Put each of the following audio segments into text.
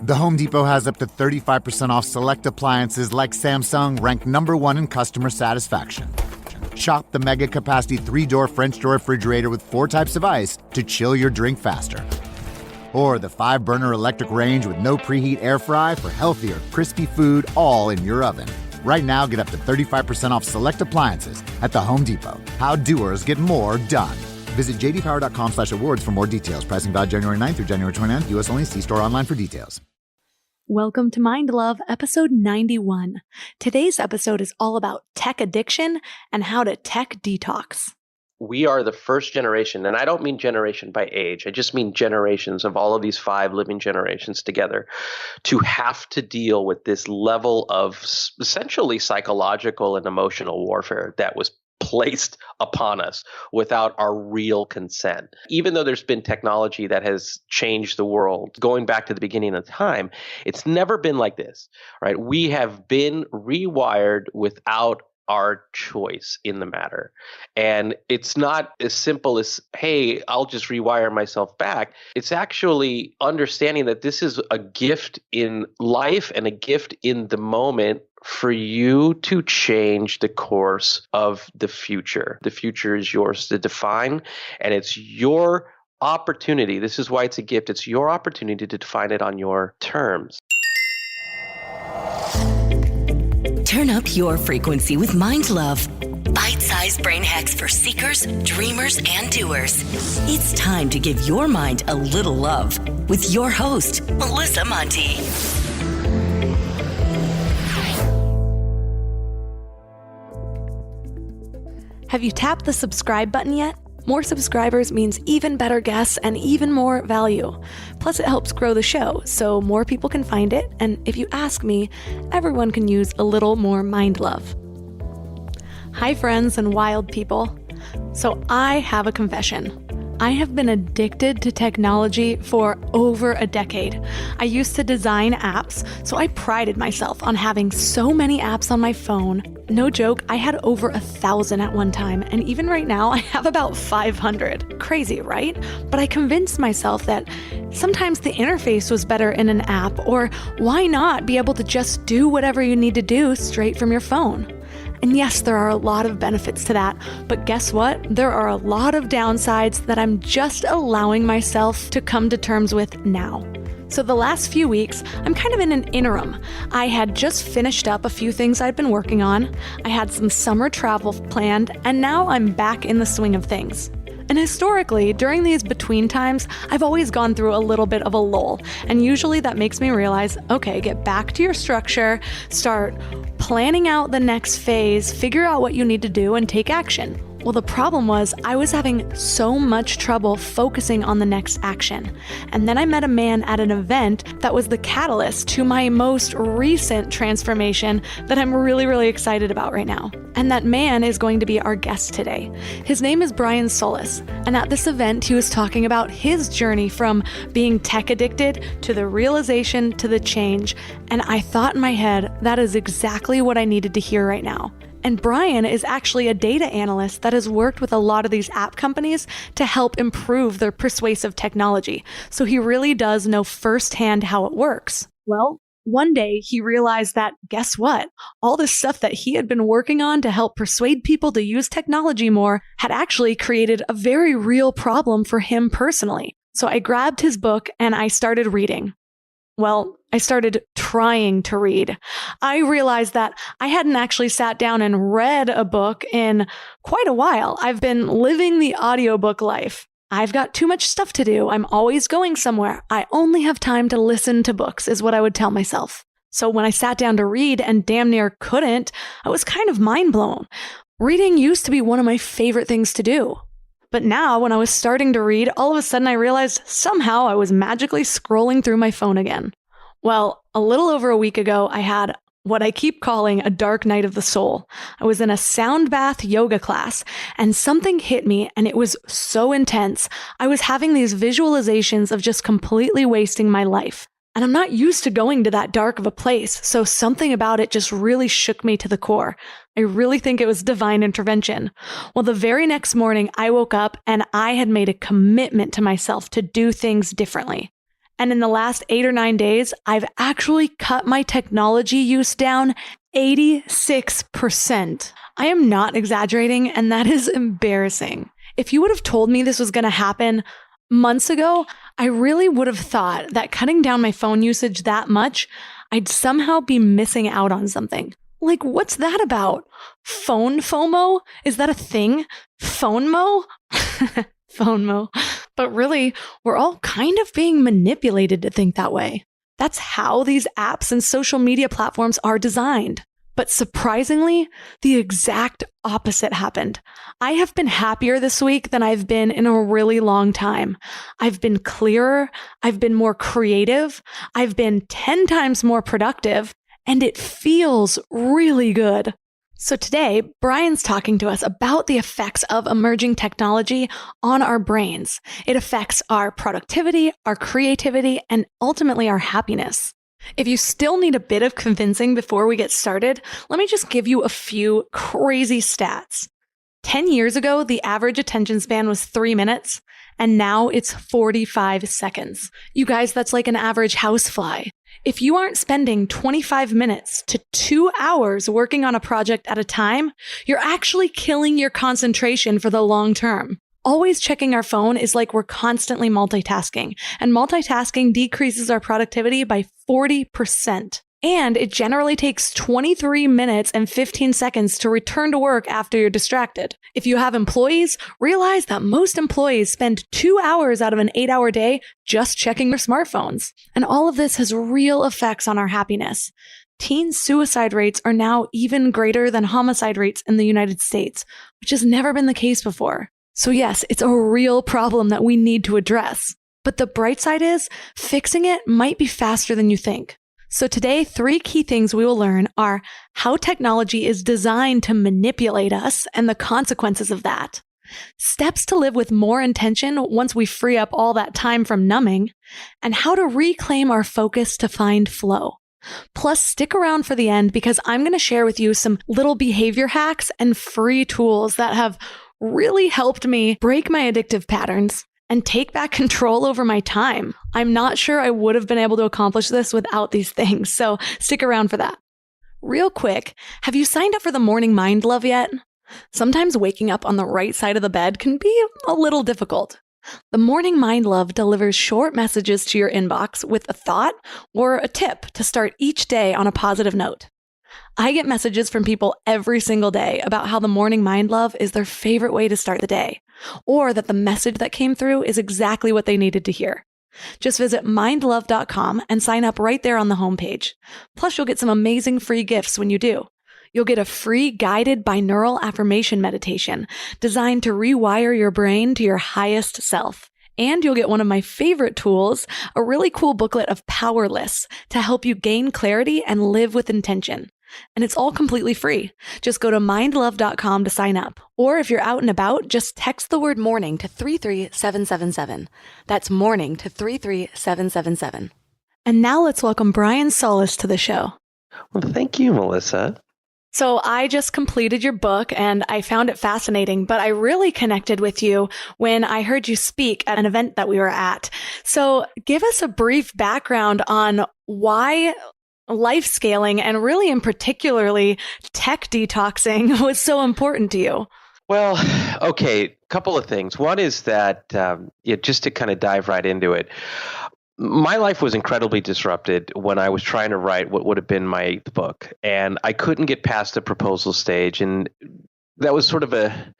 The Home Depot has up to 35% off select appliances like Samsung, ranked #1 in customer satisfaction. Shop the mega capacity 3-door French door refrigerator with 4 types of ice to chill your drink faster. Or the 5-burner electric range with no preheat air fry for healthier, crispy food all in your oven. Right now, get up to 35% off select appliances at the Home Depot. How doers get more done. Visit jdpower.com/awards for more details. Pricing valid January 9th through January 29th. U.S. only. See store online for details. Welcome to Mind Love, episode 91. Today's episode is all about tech addiction and how to tech detox. We are the first generation, and I don't mean generation by age, I just mean generations of all of these 5 living generations together, to have to deal with this level of essentially psychological and emotional warfare that was placed upon us without our real consent. Even though there's been technology that has changed the world, going back to the beginning of time, it's never been like this, right? We have been rewired without our choice in the matter. And it's not as simple as, hey, I'll just rewire myself back. It's actually understanding that this is a gift in life and a gift in the moment for you to change the course of the future. The future is yours to define, and it's your opportunity. This is why it's a gift. It's your opportunity to define it on your terms. Turn up your frequency with Mind Love. Bite-sized brain hacks for seekers, dreamers, and doers. It's time to give your mind a little love with your host, Melissa Monti. Have you tapped the subscribe button yet? More subscribers means even better guests and even more value. Plus, it helps grow the show so more people can find it. And if you ask me, everyone can use a little more mind love. Hi, friends and wild people. So I have a confession. I have been addicted to technology for over a decade. I used to design apps, so I prided myself on having so many apps on my phone. No joke, I had over 1,000 at one time, and even right now I have about 500. Crazy, right? But I convinced myself that sometimes the interface was better in an app, or why not be able to just do whatever you need to do straight from your phone? And yes, there are a lot of benefits to that, but guess what? There are a lot of downsides that I'm just allowing myself to come to terms with now. So the last few weeks, I'm kind of in an interim. I had just finished up a few things I'd been working on, I had some summer travel planned, and now I'm back in the swing of things. And historically, during these between times, I've always gone through a little bit of a lull. And usually that makes me realize, okay, get back to your structure, start planning out the next phase, figure out what you need to do, and take action. Well, the problem was I was having so much trouble focusing on the next action. And then I met a man at an event that was the catalyst to my most recent transformation that I'm really, really excited about right now. And that man is going to be our guest today. His name is Brian Solis. And at this event, he was talking about his journey from being tech addicted to the realization to the change. And I thought in my head, that is exactly what I needed to hear right now. And Brian is actually a data analyst that has worked with a lot of these app companies to help improve their persuasive technology. So he really does know firsthand how it works. Well, one day he realized that, guess what? All this stuff that he had been working on to help persuade people to use technology more had actually created a very real problem for him personally. So I grabbed his book and I started reading. Well, I started trying to read. I realized that I hadn't actually sat down and read a book in quite a while. I've been living the audiobook life. I've got too much stuff to do. I'm always going somewhere. I only have time to listen to books, is what I would tell myself. So when I sat down to read and damn near couldn't, I was kind of mind blown. Reading used to be one of my favorite things to do. But now, when I was starting to read, all of a sudden I realized somehow I was magically scrolling through my phone again. Well, a little over a week ago, I had what I keep calling a dark night of the soul. I was in a sound bath yoga class, and something hit me, and it was so intense. I was having these visualizations of just completely wasting my life. And I'm not used to going to that dark of a place, so something about it just really shook me to the core. I really think it was divine intervention. Well, the very next morning, I woke up and I had made a commitment to myself to do things differently. And in the last 8 or 9 days, I've actually cut my technology use down 86%. I am not exaggerating, and that is embarrassing. If you would have told me this was going to happen months ago, I really would have thought that cutting down my phone usage that much, I'd somehow be missing out on something. Like, what's that about? Phone FOMO? Is that a thing? FOMO? FOMO. But really, we're all kind of being manipulated to think that way. That's how these apps and social media platforms are designed. But surprisingly, the exact opposite happened. I have been happier this week than I've been in a really long time. I've been clearer, I've been more creative, I've been 10 times more productive, and it feels really good. So today, Brian's talking to us about the effects of emerging technology on our brains. It affects our productivity, our creativity, and ultimately our happiness. If you still need a bit of convincing before we get started, let me just give you a few crazy stats. 10 years ago, the average attention span was 3 minutes, and now it's 45 seconds. You guys, that's like an average housefly. If you aren't spending 25 minutes to 2 hours working on a project at a time, you're actually killing your concentration for the long term. Always checking our phone is like we're constantly multitasking, and multitasking decreases our productivity by 40%. And it generally takes 23 minutes and 15 seconds to return to work after you're distracted. If you have employees, realize that most employees spend 2 hours out of an 8-hour day just checking their smartphones. And all of this has real effects on our happiness. Teen suicide rates are now even greater than homicide rates in the United States, which has never been the case before. So yes, it's a real problem that we need to address. But the bright side is, fixing it might be faster than you think. So today, 3 key things we will learn are how technology is designed to manipulate us and the consequences of that, steps to live with more intention once we free up all that time from numbing, and how to reclaim our focus to find flow. Plus, stick around for the end because I'm going to share with you some little behavior hacks and free tools that have really helped me break my addictive patterns and take back control over my time. I'm not sure I would have been able to accomplish this without these things, so stick around for that. Real quick, have you signed up for the Morning Mind Love yet? Sometimes waking up on the right side of the bed can be a little difficult. The Morning Mind Love delivers short messages to your inbox with a thought or a tip to start each day on a positive note. I get messages from people every single day about how the Morning Mind Love is their favorite way to start the day, or that the message that came through is exactly what they needed to hear. Just visit mindlove.com and sign up right there on the homepage. Plus, you'll get some amazing free gifts when you do. You'll get a free guided binaural affirmation meditation designed to rewire your brain to your highest self. And you'll get one of my favorite tools, a really cool booklet of power lists to help you gain clarity and live with intention. And it's all completely free. Just go to mindlove.com to sign up. Or if you're out and about, just text the word morning to 33777. That's morning to 33777. And now let's welcome Brian Solis to the show. Well, thank you, Melissa. So I just completed your book and I found it fascinating, but I really connected with you when I heard you speak at an event that we were at. So give us a brief background on why life scaling and really in particularly tech detoxing was so important to you. Well, okay, couple of things. One is that just to kind of dive right into it, my life was incredibly disrupted when I was trying to write what would have been my 8th book, and I couldn't get past the proposal stage, and that was sort of a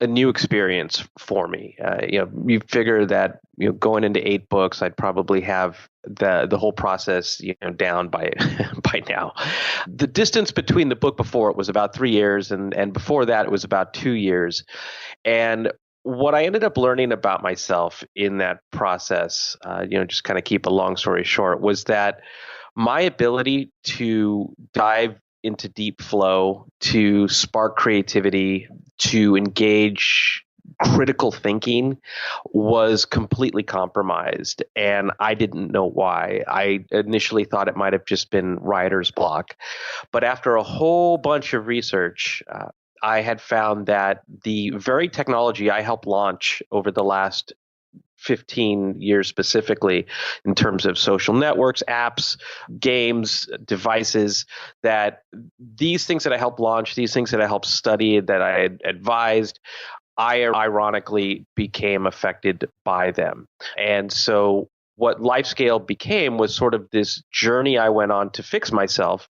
new experience for me. You figure that going into 8 books, I'd probably have the whole process down by by now. The distance between the book before it was about 3 years, and before that it was about 2 years, and what I ended up learning about myself in that process, just kind of keep a long story short, was that my ability to dive into deep flow, to spark creativity, to engage critical thinking was completely compromised. And I didn't know why. I initially thought it might have just been writer's block. But after a whole bunch of research, I had found that the very technology I helped launch over the last 15 years specifically in terms of social networks, apps, games, devices, that these things that I helped launch, these things that I helped study, that I had advised, I ironically became affected by them. And so what LifeScale became was sort of this journey I went on to fix myself.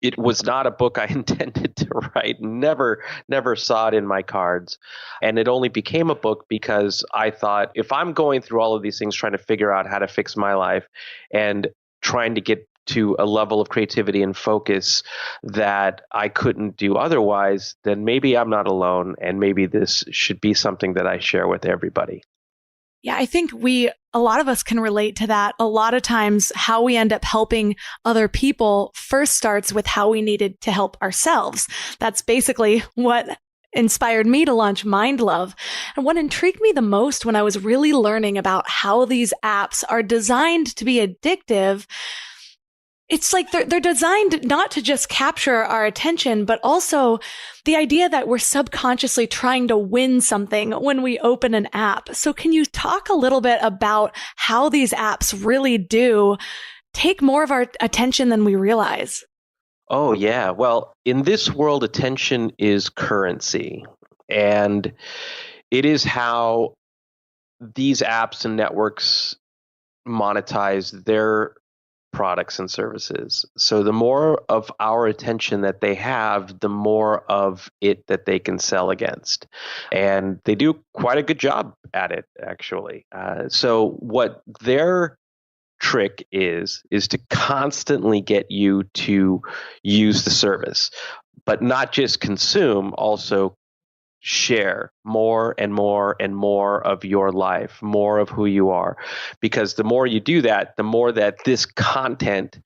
It was not a book I intended to write, never saw it in my cards. And it only became a book because I thought, if I'm going through all of these things, trying to figure out how to fix my life and trying to get to a level of creativity and focus that I couldn't do otherwise, then maybe I'm not alone. And maybe this should be something that I share with everybody. Yeah, I think a lot of us can relate to that. A lot of times how we end up helping other people first starts with how we needed to help ourselves. That's basically what inspired me to launch Mind Love. And what intrigued me the most when I was really learning about how these apps are designed to be addictive, it's like they're designed not to just capture our attention, but also the idea that we're subconsciously trying to win something when we open an app. So can you talk a little bit about how these apps really do take more of our attention than we realize? Oh, yeah. Well, in this world, attention is currency. And it is how these apps and networks monetize their products and services. So the more of our attention that they have, the more of it that they can sell against. And they do quite a good job at it, actually. So what their trick is to constantly get you to use the service, but not just consume, also share more and more and more of your life, more of who you are. Because the more you do that, the more that this content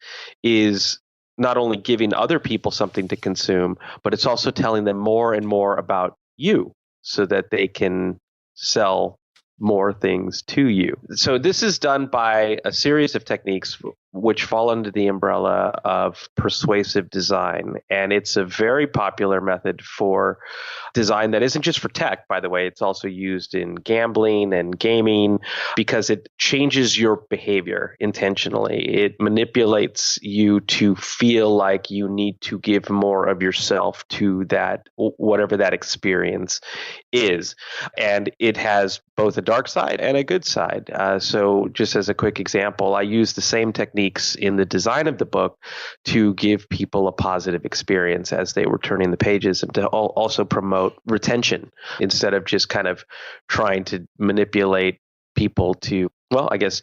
is not only giving other people something to consume, but it's also telling them more and more about you so that they can sell more things to you. So this is done by a series of techniques which fall under the umbrella of persuasive design. And it's a very popular method for design that isn't just for tech, by the way. It's also used in gambling and gaming because it changes your behavior intentionally. It manipulates you to feel like you need to give more of yourself to that, whatever that experience is. And it has both a dark side and a good side. So just as a quick example, I use the same techniques in the design of the book to give people a positive experience as they were turning the pages, and to also promote retention instead of just kind of trying to manipulate people to, well, I guess,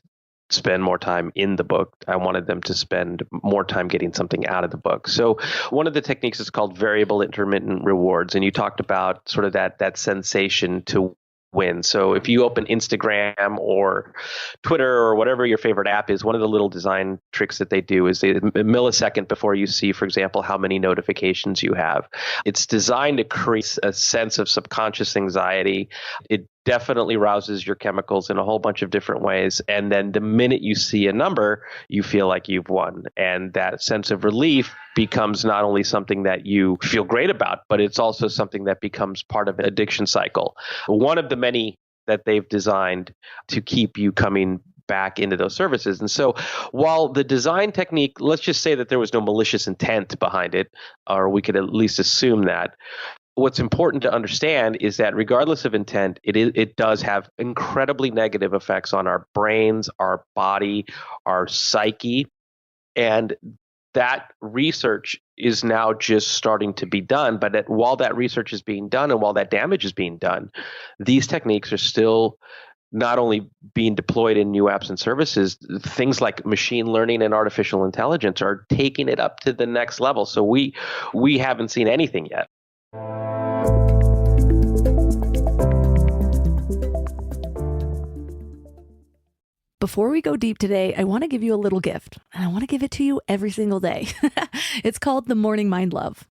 spend more time in the book. I wanted them to spend more time getting something out of the book. So one of the techniques is called variable intermittent rewards. And you talked about sort of that sensation to win. So if you open Instagram or Twitter or whatever your favorite app is, one of the little design tricks that they do is a millisecond before you see, for example, how many notifications you have. It's designed to create a sense of subconscious anxiety. It definitely rouses your chemicals in a whole bunch of different ways. And then the minute you see a number, you feel like you've won. And that sense of relief becomes not only something that you feel great about, but it's also something that becomes part of an addiction cycle. One of the many that they've designed to keep you coming back into those services. And so while the design technique, let's just say that there was no malicious intent behind it, or we could at least assume that, what's important to understand is that regardless of intent, it does have incredibly negative effects on our brains, our body, our psyche. And that research is now just starting to be done. But while that research is being done and while that damage is being done, these techniques are still not only being deployed in new apps and services, things like machine learning and artificial intelligence are taking it up to the next level. So we haven't seen anything yet. Before we go deep today, I want to give you a little gift, and I want to give it to you every single day. It's called the Morning Mind Love.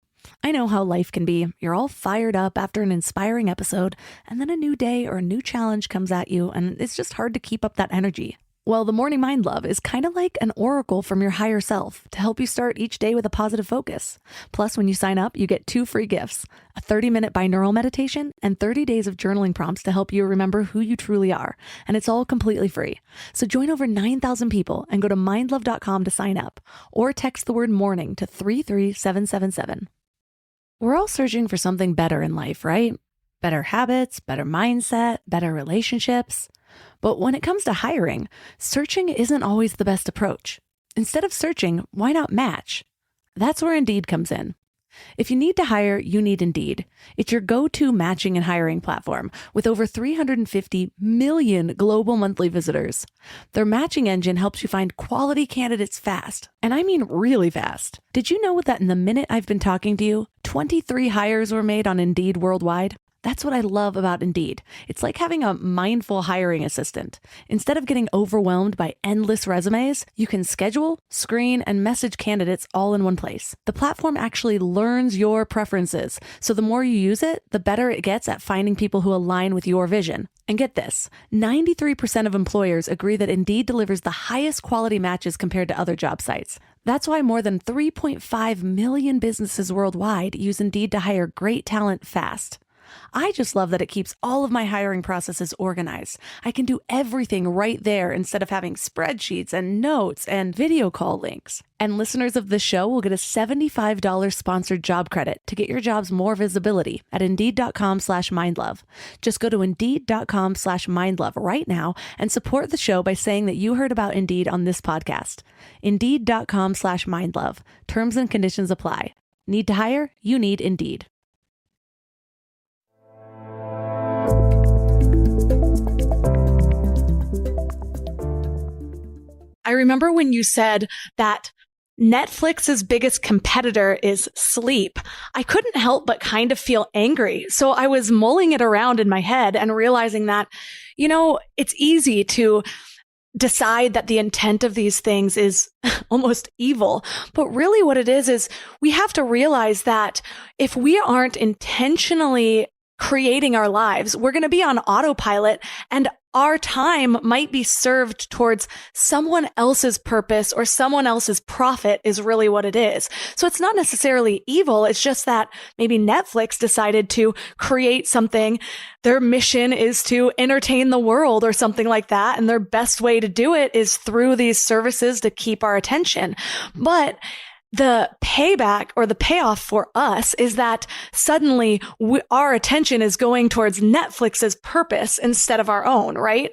I know how life can be. You're all fired up after an inspiring episode, and then a new day or a new challenge comes at you, and it's just hard to keep up that energy. Well, the Morning Mind Love is kind of like an oracle from your higher self to help you start each day with a positive focus. Plus, when you sign up, you get 2 free gifts, a 30-minute binaural meditation and 30 days of journaling prompts to help you remember who you truly are. And it's all completely free. So join over 9,000 people and go to mindlove.com to sign up or text the word morning to 33777. We're all searching for something better in life, right? Better habits, better mindset, better relationships. But when it comes to hiring, searching isn't always the best approach. Instead of searching, why not match? That's where Indeed comes in. If you need to hire, you need Indeed. It's your go-to matching and hiring platform with over 350 million global monthly visitors. Their matching engine helps you find quality candidates fast. And I mean really fast. Did you know that in the minute I've been talking to you, 23 hires were made on Indeed worldwide? That's what I love about Indeed. It's like having a mindful hiring assistant. Instead of getting overwhelmed by endless resumes, you can schedule, screen, and message candidates all in one place. The platform actually learns your preferences, so the more you use it, the better it gets at finding people who align with your vision. And get this, 93% of employers agree that Indeed delivers the highest quality matches compared to other job sites. That's why more than 3.5 million businesses worldwide use Indeed to hire great talent fast. I just love that it keeps all of my hiring processes organized. I can do everything right there instead of having spreadsheets and notes and video call links. And listeners of the show will get a $75 sponsored job credit to get your jobs more visibility at Indeed.com/mindlove. Just go to Indeed.com/mindlove right now and support the show by saying that you heard about Indeed on this podcast. Indeed.com/mindlove. Terms and conditions apply. Need to hire? You need Indeed. I remember when you said that Netflix's biggest competitor is sleep. I couldn't help but kind of feel angry. So I was mulling it around in my head and realizing that, it's easy to decide that the intent of these things is almost evil. But really what it is we have to realize that if we aren't intentionally creating our lives, we're going to be on autopilot, and our time might be served towards someone else's purpose or someone else's profit is really what it is. So it's not necessarily evil. It's just that maybe Netflix decided to create something. Their mission is to entertain the world or something like that. And their best way to do it is through these services to keep our attention. But the payback or the payoff for us is that suddenly our attention is going towards Netflix's purpose instead of our own, right?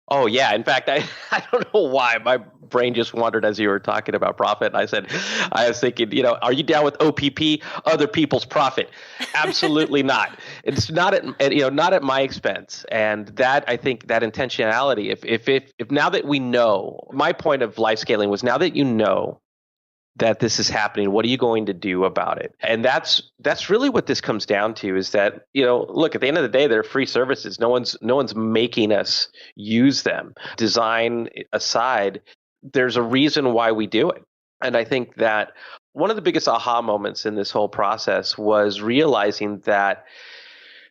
Oh, yeah. In fact, I don't know why my brain just wandered as you were talking about profit. And I was thinking, are you down with OPP, other people's profit? Absolutely not. It's not at my expense. And that, I think that intentionality, if now that we know, my point of life scaling was now that you know that this is happening, what are you going to do about it? And that's really what this comes down to is that, look, at the end of the day, they're free services. No one's making us use them. Design aside, there's a reason why we do it. And I think that one of the biggest aha moments in this whole process was realizing that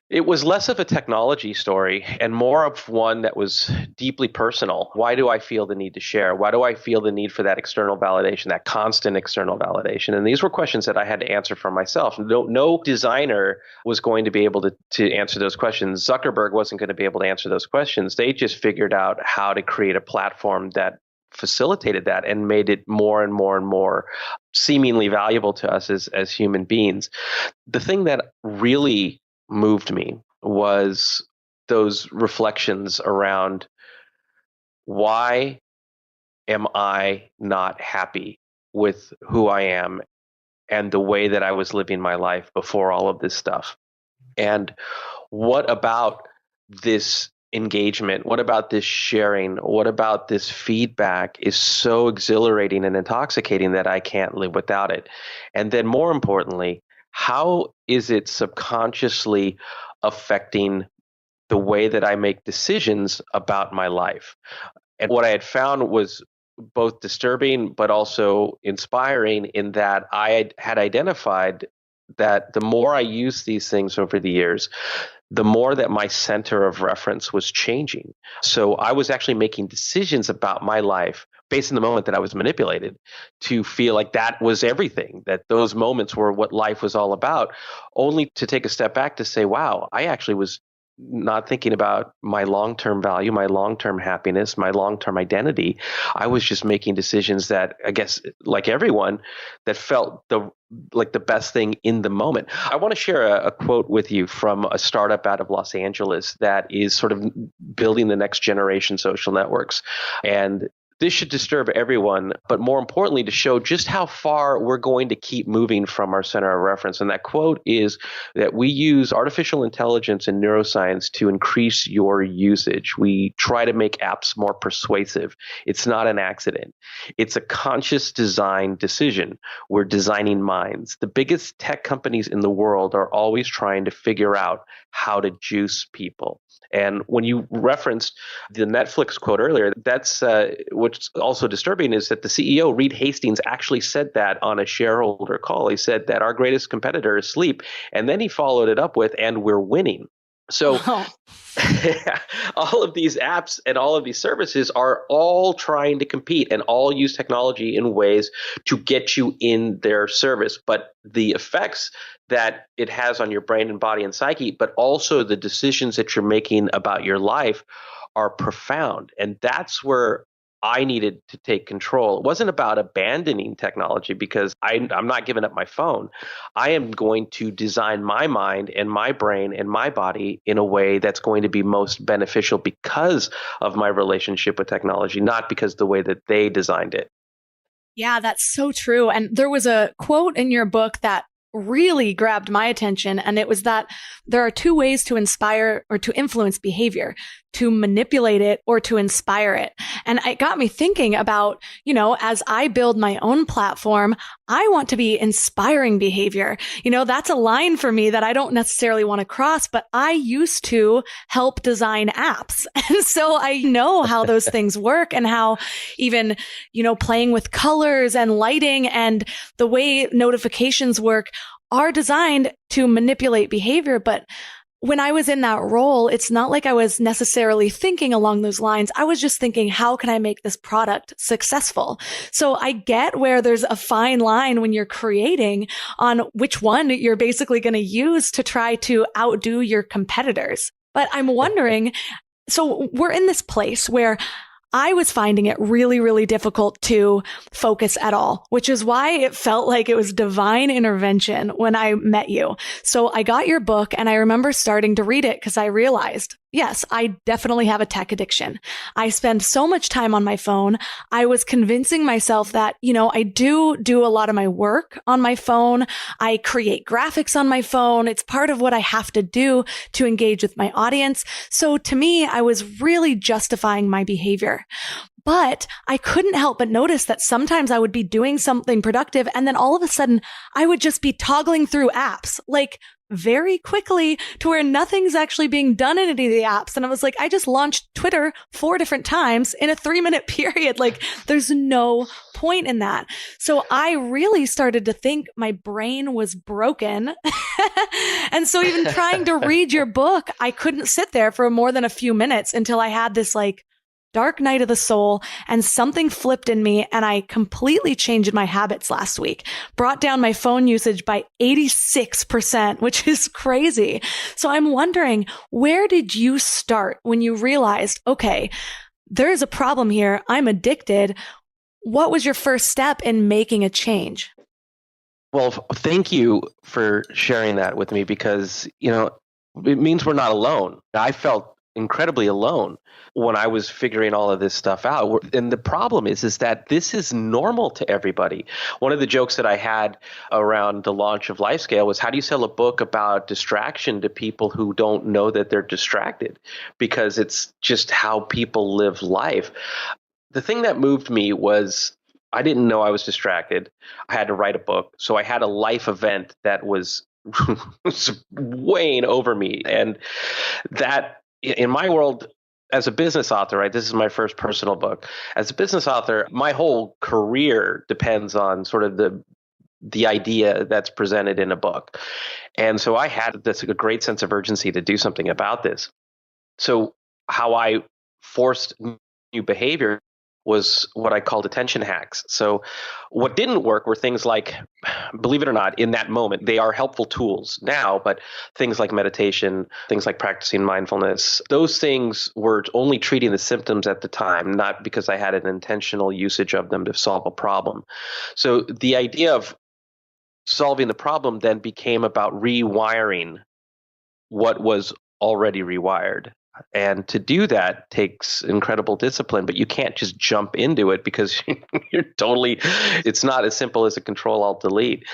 it was less of a technology story and more of one that was deeply personal. Why do I feel the need to share? Why do I feel the need for that external validation, that constant external validation? And these were questions that I had to answer for myself. No designer was going to be able to answer those questions. Zuckerberg wasn't going to be able to answer those questions. They just figured out how to create a platform that facilitated that and made it more and more and more seemingly valuable to us as human beings. The thing that really moved me was those reflections around why am I not happy with who I am and the way that I was living my life before all of this stuff? And what about this engagement? What about this sharing? What about this feedback is so exhilarating and intoxicating that I can't live without it? And then more importantly, how is it subconsciously affecting the way that I make decisions about my life? And what I had found was both disturbing but also inspiring in that I had identified that the more I used these things over the years, the more that my center of reference was changing. So I was actually making decisions about my life based on the moment that I was manipulated to feel like that was everything, that those moments were what life was all about, only to take a step back to say, wow, I actually was not thinking about my long-term value, my long-term happiness, my long-term identity. I was just making decisions that, I guess, like everyone, that felt like the best thing in the moment. I want to share a quote with you from a startup out of Los Angeles that is sort of building the next generation social networks. And this should disturb everyone, but more importantly, to show just how far we're going to keep moving from our center of reference. And that quote is that we use artificial intelligence and neuroscience to increase your usage. We try to make apps more persuasive. It's not an accident. It's a conscious design decision. We're designing minds. The biggest tech companies in the world are always trying to figure out how to juice people. And when you referenced the Netflix quote earlier, that's what's also disturbing is that the CEO, Reed Hastings, actually said that on a shareholder call. He said that our greatest competitor is sleep. And then he followed it up with, and we're winning. So all of these apps and all of these services are all trying to compete and all use technology in ways to get you in their service. But the effects that it has on your brain and body and psyche, but also the decisions that you're making about your life are profound. And that's where I needed to take control. It wasn't about abandoning technology because I'm not giving up my phone. I am going to design my mind and my brain and my body in a way that's going to be most beneficial because of my relationship with technology, not because the way that they designed it. Yeah, that's so true. And there was a quote in your book that really grabbed my attention. And it was that there are two ways to inspire or to influence behavior: to manipulate it or to inspire it. And it got me thinking about, as I build my own platform, I want to be inspiring behavior. That's a line for me that I don't necessarily want to cross, but I used to help design apps. And so I know how those things work and how even, playing with colors and lighting and the way notifications work are designed to manipulate behavior. But when I was in that role, it's not like I was necessarily thinking along those lines. I was just thinking, how can I make this product successful? So I get where there's a fine line when you're creating on which one you're basically going to use to try to outdo your competitors. But I'm wondering, so we're in this place where I was finding it really, really difficult to focus at all, which is why it felt like it was divine intervention when I met you. So I got your book and I remember starting to read it because I realized, yes, I definitely have a tech addiction. I spend so much time on my phone. I was convincing myself that, I do a lot of my work on my phone. I create graphics on my phone. It's part of what I have to do to engage with my audience. So to me, I was really justifying my behavior. But I couldn't help but notice that sometimes I would be doing something productive and then all of a sudden I would just be toggling through apps like very quickly to where nothing's actually being done in any of the apps. And I was like, I just launched Twitter 4 different times in a 3-minute period. Like there's no point in that. So I really started to think my brain was broken. And so even trying to read your book, I couldn't sit there for more than a few minutes until I had this dark night of the soul and something flipped in me and I completely changed my habits last week. Brought down my phone usage by 86%, which is crazy. So I'm wondering, where did you start when you realized, okay, there is a problem here. I'm addicted. What was your first step in making a change? Well, thank you for sharing that with me because, it means we're not alone. I felt incredibly alone when I was figuring all of this stuff out. And the problem is that this is normal to everybody. One of the jokes that I had around the launch of LifeScale was, how do you sell a book about distraction to people who don't know that they're distracted? Because it's just how people live life. The thing that moved me was I didn't know I was distracted. I had to write a book. So I had a life event that was weighing over me. And that, in my world, as a business author, right, this is my first personal book. As a business author, my whole career depends on sort of the the idea that's presented in a book. And so I had a great sense of urgency to do something about this. So how I forced new behavior was what I called attention hacks. So what didn't work were things like, believe it or not, in that moment, they are helpful tools now, but things like meditation, things like practicing mindfulness, those things were only treating the symptoms at the time, not because I had an intentional usage of them to solve a problem. So the idea of solving the problem then became about rewiring what was already rewired. And to do that takes incredible discipline, but you can't just jump into it because it's not as simple as a Control-Alt-Delete.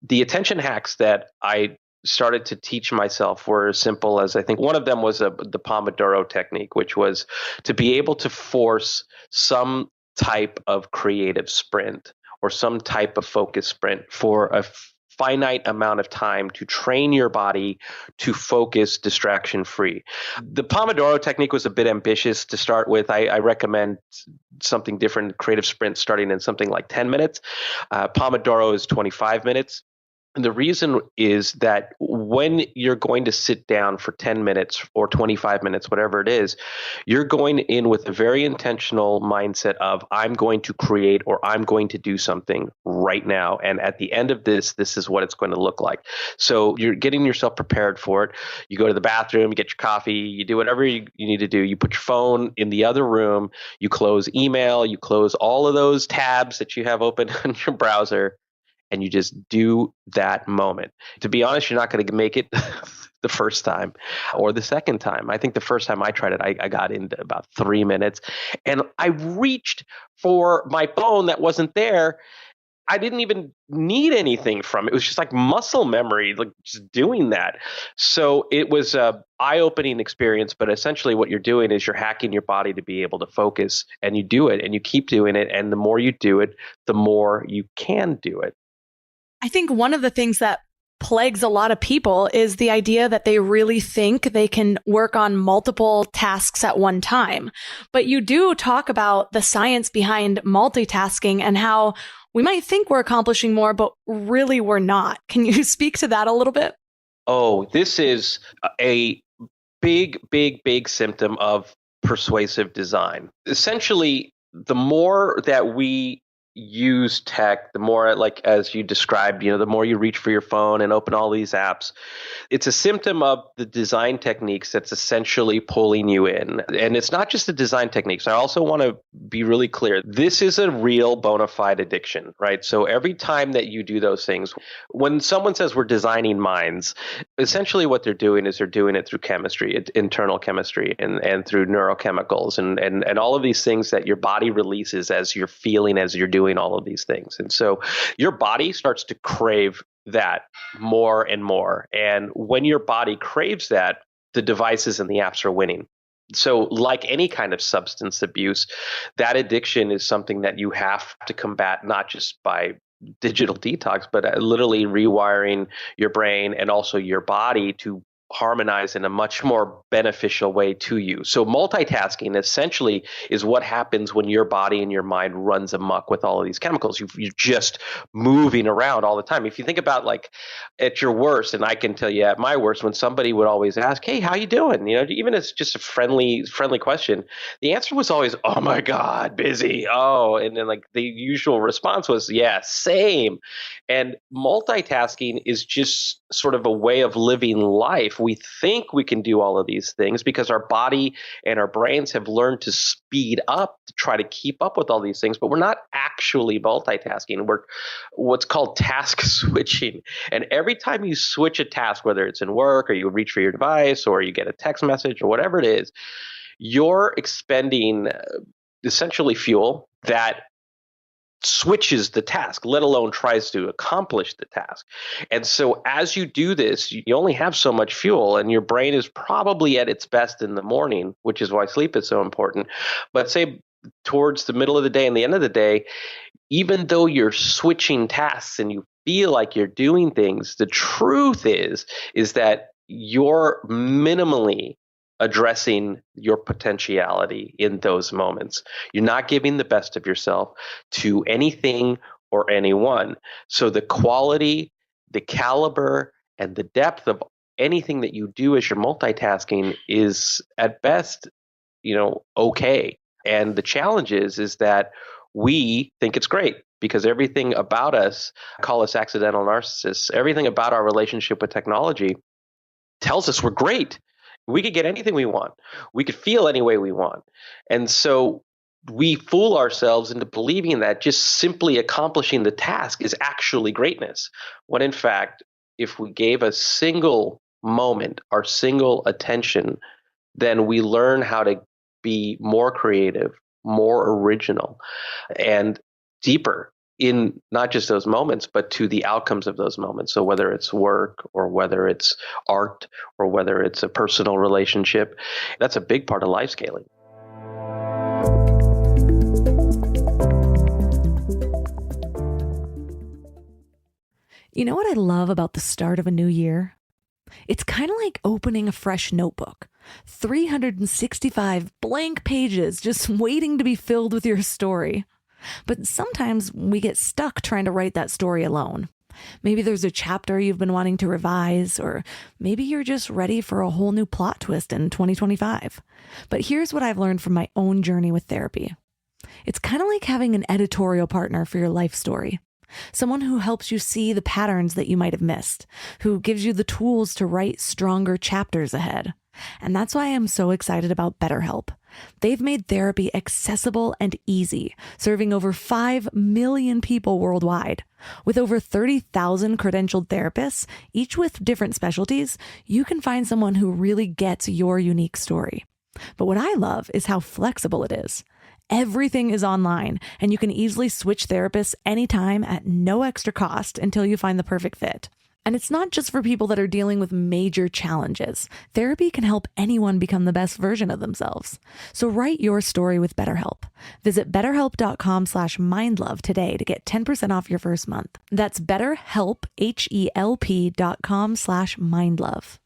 The attention hacks that I started to teach myself were as simple as, I think one of them was the Pomodoro technique, which was to be able to force some type of creative sprint or some type of focus sprint for a finite amount of time to train your body to focus distraction free. The Pomodoro technique was a bit ambitious to start with. I recommend something different, creative sprint starting in something like 10 minutes. Pomodoro is 25 minutes. And the reason is that when you're going to sit down for 10 minutes or 25 minutes, whatever it is, you're going in with a very intentional mindset of, I'm going to create or I'm going to do something right now. And at the end of this is what it's going to look like. So you're getting yourself prepared for it. You go to the bathroom, you get your coffee, you do whatever you need to do. You put your phone in the other room, you close email, you close all of those tabs that you have open on your browser, and you just do that moment. To be honest, you're not going to make it the first time or the second time. I think the first time I tried it, I got into about 3 minutes and I reached for my phone that wasn't there. I didn't even need anything from it. It was just like muscle memory, like just doing that. So it was a eye-opening experience, but essentially what you're doing is you're hacking your body to be able to focus, and you do it and you keep doing it. And the more you do it, the more you can do it. I think one of the things that plagues a lot of people is the idea that they really think they can work on multiple tasks at one time. But you do talk about the science behind multitasking and how we might think we're accomplishing more, but really we're not. Can you speak to that a little bit? Oh, this is a big symptom of persuasive design. Essentially, the more that we use tech, the more, like as you described, the more you reach for your phone and open all these apps, it's a symptom of the design techniques that's essentially pulling you in. And it's not just the design techniques. I also want to be really clear. This is a real bona fide addiction, right? So every time that you do those things, when someone says we're designing minds, essentially what they're doing is they're doing it through chemistry, internal chemistry, and through neurochemicals and all of these things that your body releases as you're feeling, as you're doing all of these things. And so your body starts to crave that more and more. And when your body craves that, the devices and the apps are winning. So like any kind of substance abuse, that addiction is something that you have to combat, not just by digital detox, but literally rewiring your brain and also your body to harmonize in a much more beneficial way to you. So multitasking essentially is what happens when your body and your mind runs amok with all of these chemicals. You're just moving around all the time. If you think about like at your worst, and I can tell you at my worst, when somebody would always ask, "Hey, how you doing?" Even if it's just a friendly question, the answer was always, "Oh my God, busy." Oh, and then like the usual response was, "Yeah, same." And multitasking is just sort of a way of living life. We think we can do all of these things because our body and our brains have learned to speed up to try to keep up with all these things, but we're not actually multitasking. We're what's called task switching. And every time you switch a task, whether it's in work or you reach for your device or you get a text message or whatever it is, you're expending essentially fuel that switches the task, let alone tries to accomplish the task. And so as you do this, you only have so much fuel, and your brain is probably at its best in the morning, which is why sleep is so important. But say towards the middle of the day and the end of the day, even though you're switching tasks and you feel like you're doing things, the truth is that you're minimally addressing your potentiality in those moments. You're not giving the best of yourself to anything or anyone. So the quality, the caliber, and the depth of anything that you do as you're multitasking is at best, okay. And the challenge is that we think it's great because everything about us, call us accidental narcissists, everything about our relationship with technology tells us we're great. We could get anything we want. We could feel any way we want. And so we fool ourselves into believing that just simply accomplishing the task is actually greatness. When in fact, if we gave a single moment, our single attention, then we learn how to be more creative, more original, and deeper in not just those moments, but to the outcomes of those moments. So whether it's work or whether it's art or whether it's a personal relationship, that's a big part of life scaling. You know what I love about the start of a new year? It's kind of like opening a fresh notebook. 365 blank pages just waiting to be filled with your story. But sometimes we get stuck trying to write that story alone. Maybe there's a chapter you've been wanting to revise, or maybe you're just ready for a whole new plot twist in 2025. But here's what I've learned from my own journey with therapy. It's kind of like having an editorial partner for your life story. Someone who helps you see the patterns that you might have missed, who gives you the tools to write stronger chapters ahead. And that's why I'm so excited about BetterHelp. They've made therapy accessible and easy, serving over 5 million people worldwide. With over 30,000 credentialed therapists, each with different specialties, you can find someone who really gets your unique story. But what I love is how flexible it is. Everything is online, and you can easily switch therapists anytime at no extra cost until you find the perfect fit. And it's not just for people that are dealing with major challenges. Therapy can help anyone become the best version of themselves. So write your story with BetterHelp. Visit betterhelp.com/mindlove today to get 10% off your first month. That's BetterHelp, HELP.com/mindlove.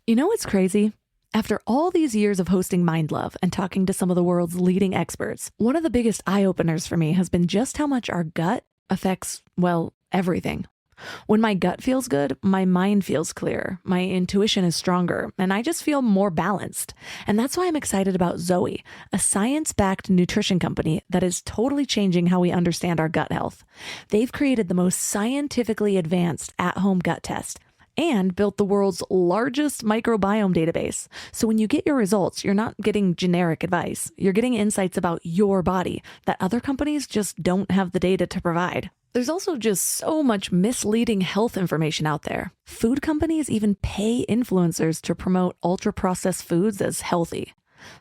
You know what's crazy? After all these years of hosting Mind Love and talking to some of the world's leading experts, one of the biggest eye-openers for me has been just how much our gut affects, well, everything. When my gut feels good, my mind feels clear, my intuition is stronger, and I just feel more balanced. And that's why I'm excited about Zoe, a science-backed nutrition company that is totally changing how we understand our gut health. They've created the most scientifically advanced at-home gut test and built the world's largest microbiome database. So when you get your results, you're not getting generic advice. You're getting insights about your body that other companies just don't have the data to provide. There's also just so much misleading health information out there. Food companies even pay influencers to promote ultra-processed foods as healthy.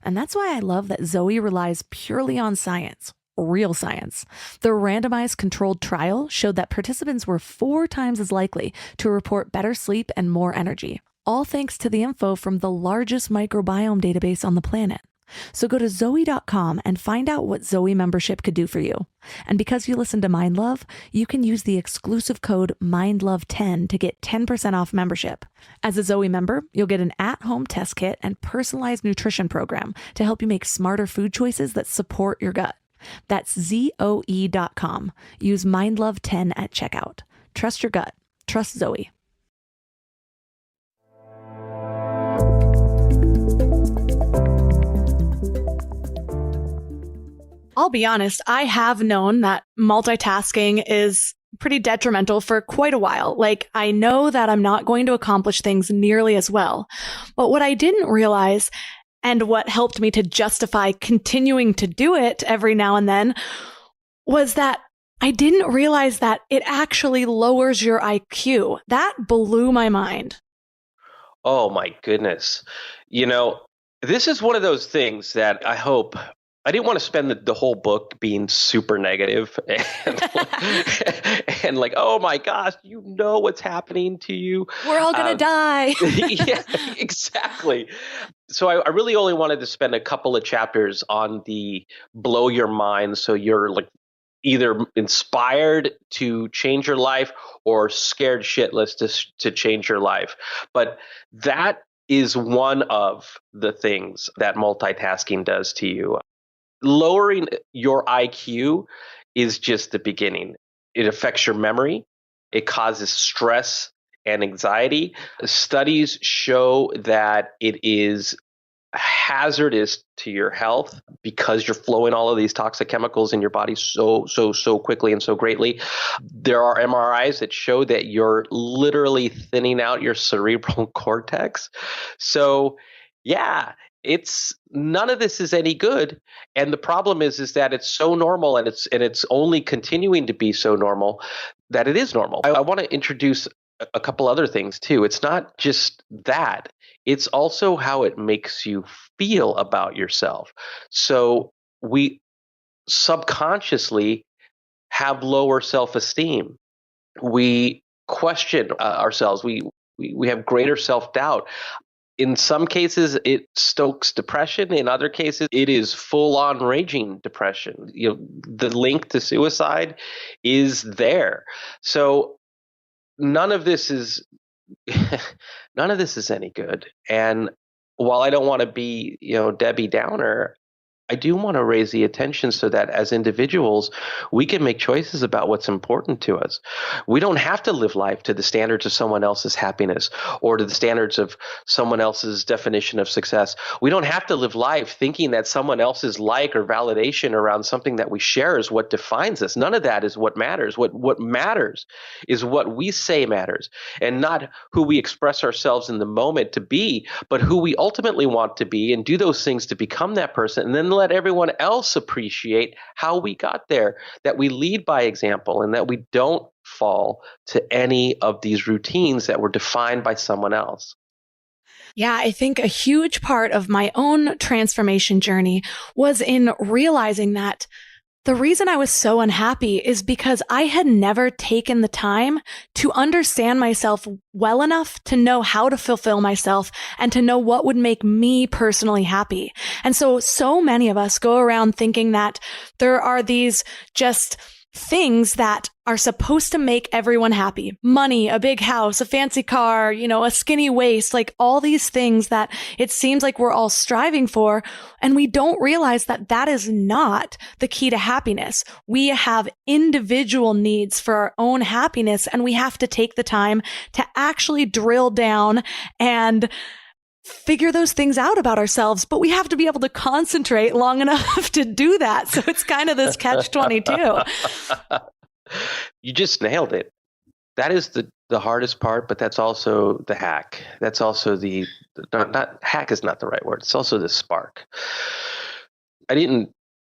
And that's why I love that Zoe relies purely on science. Real science. The randomized controlled trial showed that participants were 4 times as likely to report better sleep and more energy, all thanks to the info from the largest microbiome database on the planet. So go to Zoe.com and find out what Zoe membership could do for you. And because you listen to Mind Love, you can use the exclusive code MINDLOVE10 to get 10% off membership. As a Zoe member, you'll get an at-home test kit and personalized nutrition program to help you make smarter food choices that support your gut. That's ZOE.com. Use MindLove10 at checkout. Trust your gut. Trust Zoe. I'll be honest, I have known that multitasking is pretty detrimental for quite a while. Like, I know that I'm not going to accomplish things nearly as well. But what I didn't realize, and what helped me to justify continuing to do it every now and then, was that I didn't realize that it actually lowers your IQ. That blew my mind. Oh my goodness. This is one of those things that I didn't want to spend the whole book being super negative and like, oh my gosh, you know what's happening to you. We're all going to die. Yeah, exactly. So I really only wanted to spend a couple of chapters on the blow your mind. So you're like either inspired to change your life or scared shitless to change your life. But that is one of the things that multitasking does to you. Lowering your IQ is just the beginning. It affects your memory. It causes stress and anxiety. Studies show that it is hazardous to your health because you're flowing all of these toxic chemicals in your body so quickly and so greatly. There are MRIs that show that you're literally thinning out your cerebral cortex. So yeah, it's none of this is any good. And the problem is that it's so normal, and it's only continuing to be so normal that it is normal. I want to introduce a couple other things too. It's not just that. It's also how it makes you feel about yourself. So we subconsciously have lower self-esteem. We question ourselves. We have greater self-doubt. In some cases, it stokes depression. In other cases, it is full-on raging depression. The link to suicide is there. So none of this is any good. And while I don't want to be, Debbie Downer, I do want to raise the attention so that as individuals, we can make choices about what's important to us. We don't have to live life to the standards of someone else's happiness or to the standards of someone else's definition of success. We don't have to live life thinking that someone else's like or validation around something that we share is what defines us. None of that is what matters. What matters is what we say matters, and not who we express ourselves in the moment to be, but who we ultimately want to be, and do those things to become that person, and then let everyone else appreciate how we got there, that we lead by example, and that we don't fall to any of these routines that were defined by someone else. Yeah, I think a huge part of my own transformation journey was in realizing that the reason I was so unhappy is because I had never taken the time to understand myself well enough to know how to fulfill myself and to know what would make me personally happy. And so many of us go around thinking that there are these just things that are supposed to make everyone happy. Money, a big house, a fancy car, a skinny waist, like all these things that it seems like we're all striving for. And we don't realize that that is not the key to happiness. We have individual needs for our own happiness, and we have to take the time to actually drill down and figure those things out about ourselves, but we have to be able to concentrate long enough to do that. So it's kind of this catch-22. You just nailed it. That is the hardest part, but that's also the hack. That's also not hack is not the right word. It's also the spark. I didn't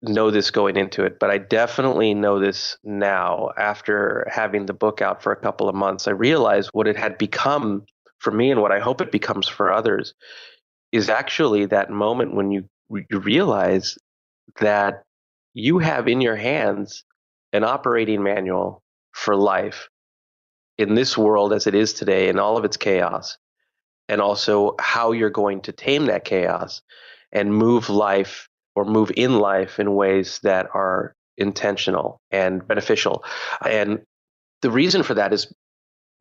know this going into it, but I definitely know this now after having the book out for a couple of months. I realized what it had become for me, and what I hope it becomes for others, is actually that moment when you realize that you have in your hands an operating manual for life in this world as it is today, and all of its chaos, and also how you're going to tame that chaos and move in life in ways that are intentional and beneficial. And the reason for that is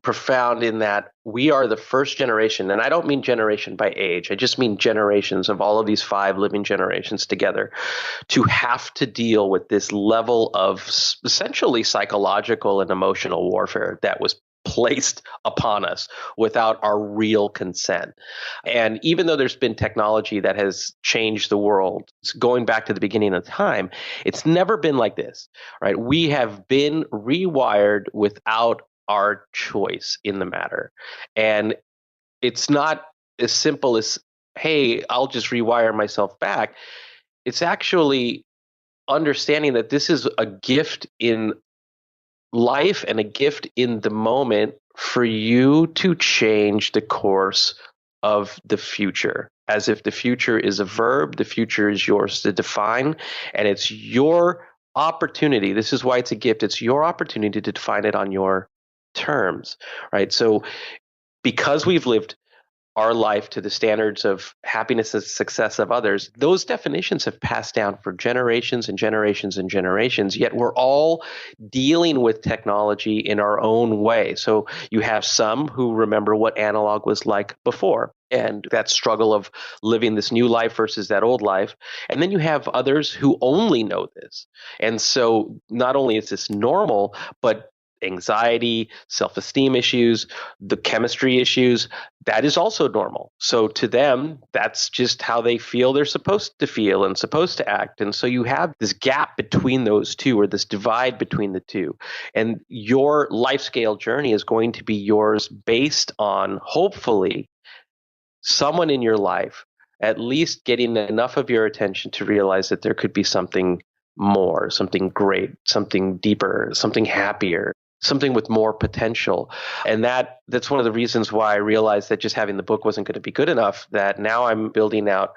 profound, in that we are the first generation, and I don't mean generation by age, I just mean generations of all of these 5 living generations together, to have to deal with this level of essentially psychological and emotional warfare that was placed upon us without our real consent. And even though there's been technology that has changed the world, going back to the beginning of time, it's never been like this, right? We have been rewired without our choice in the matter. And it's not as simple as, hey, I'll just rewire myself back. It's actually understanding that this is a gift in life and a gift in the moment for you to change the course of the future. As if the future is a verb, the future is yours to define, and it's your opportunity. This is why it's a gift. It's your opportunity to define it on your terms, right? So because we've lived our life to the standards of happiness and success of others, those definitions have passed down for generations and generations and generations, yet we're all dealing with technology in our own way. So you have some who remember what analog was like before. and that struggle of living this new life versus that old life. And then you have others who only know this. And so not only is this normal, but anxiety, self-esteem issues, the chemistry issues, that is also normal. So to them, that's just how they feel they're supposed to feel and supposed to act. And so you have this gap between those two, or this divide between the two. And your life scale journey is going to be yours based on, hopefully, someone in your life at least getting enough of your attention to realize that there could be something more, something great, something deeper, something happier, something with more potential. And that's one of the reasons why I realized that just having the book wasn't going to be good enough, that now I'm building out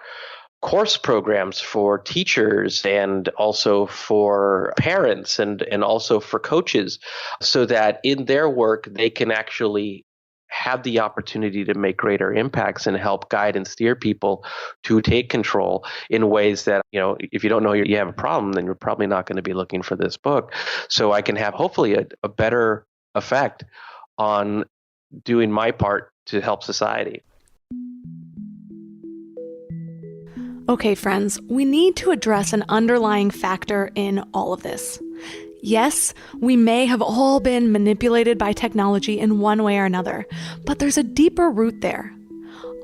course programs for teachers and also for parents and also for coaches, so that in their work they can actually have the opportunity to make greater impacts and help guide and steer people to take control in ways that, if you don't know you have a problem, then you're probably not going to be looking for this book. So I can have hopefully a better effect on doing my part to help society. Okay, friends, we need to address an underlying factor in all of this. Yes, we may have all been manipulated by technology in one way or another, but there's a deeper root there.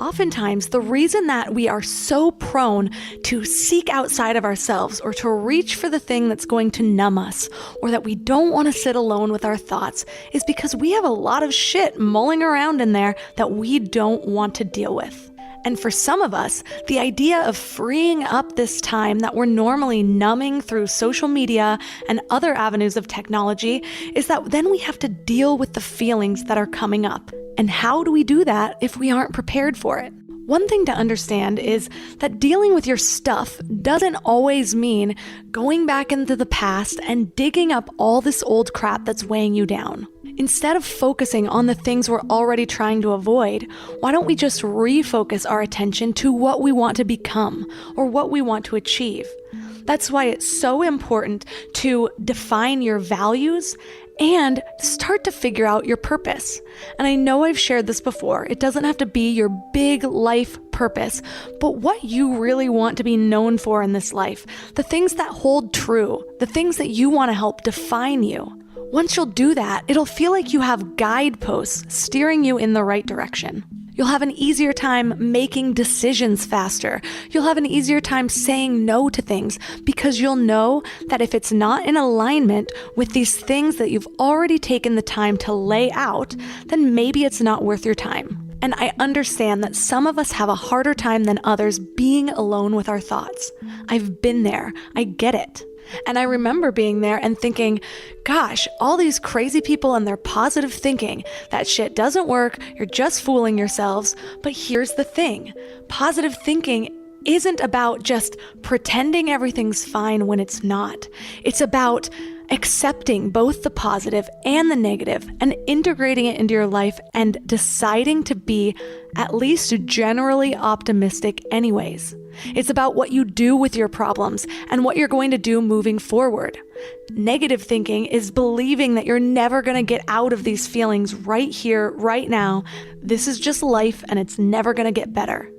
Oftentimes, the reason that we are so prone to seek outside of ourselves or to reach for the thing that's going to numb us, or that we don't want to sit alone with our thoughts, is because we have a lot of shit mulling around in there that we don't want to deal with. And for some of us, the idea of freeing up this time that we're normally numbing through social media and other avenues of technology is that then we have to deal with the feelings that are coming up. And how do we do that if we aren't prepared for it? One thing to understand is that dealing with your stuff doesn't always mean going back into the past and digging up all this old crap that's weighing you down. Instead of focusing on the things we're already trying to avoid, why don't we just refocus our attention to what we want to become or what we want to achieve? That's why it's so important to define your values and start to figure out your purpose. And I know I've shared this before. It doesn't have to be your big life purpose, but what you really want to be known for in this life, the things that hold true, the things that you want to help define you. Once you'll do that, it'll feel like you have guideposts steering you in the right direction. You'll have an easier time making decisions faster. You'll have an easier time saying no to things because you'll know that if it's not in alignment with these things that you've already taken the time to lay out, then maybe it's not worth your time. And I understand that some of us have a harder time than others being alone with our thoughts. I've been there. I get it. And I remember being there and thinking, gosh, all these crazy people and their positive thinking, that shit doesn't work, you're just fooling yourselves. But here's the thing, positive thinking isn't about just pretending everything's fine when it's not. It's about accepting both the positive and the negative and integrating it into your life and deciding to be at least generally optimistic anyways. It's about what you do with your problems and what you're going to do moving forward. Negative thinking is believing that you're never going to get out of these feelings right here, right now. This is just life and it's never going to get better.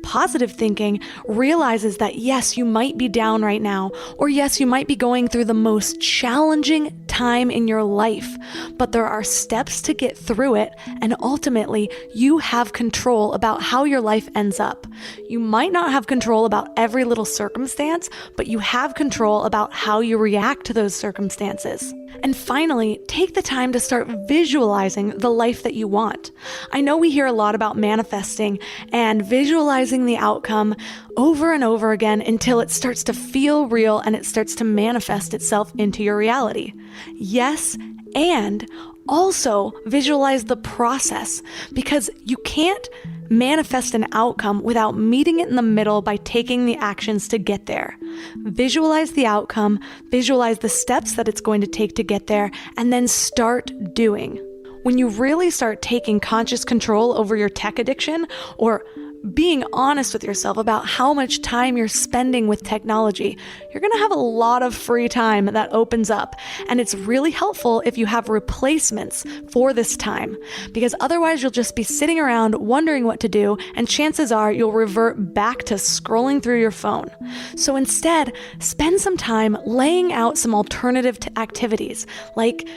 Positive thinking realizes that yes, you might be down right now, or yes, you might be going through the most challenging time in your life, but there are steps to get through it, and ultimately, you have control about how your life ends up. You might not have control about every little circumstance, but you have control about how you react to those circumstances. And finally, take the time to start visualizing the life that you want. I know we hear a lot about manifesting and visualizing the outcome over and over again until it starts to feel real and it starts to manifest itself into your reality. Yes, and also visualize the process, because you can't manifest an outcome without meeting it in the middle by taking the actions to get there. Visualize the outcome, visualize the steps that it's going to take to get there, and then start doing. When you really start taking conscious control over your tech addiction, or being honest with yourself about how much time you're spending with technology, you're going to have a lot of free time that opens up. And it's really helpful if you have replacements for this time, because otherwise you'll just be sitting around wondering what to do, and chances are you'll revert back to scrolling through your phone. So instead, spend some time laying out some alternative activities, like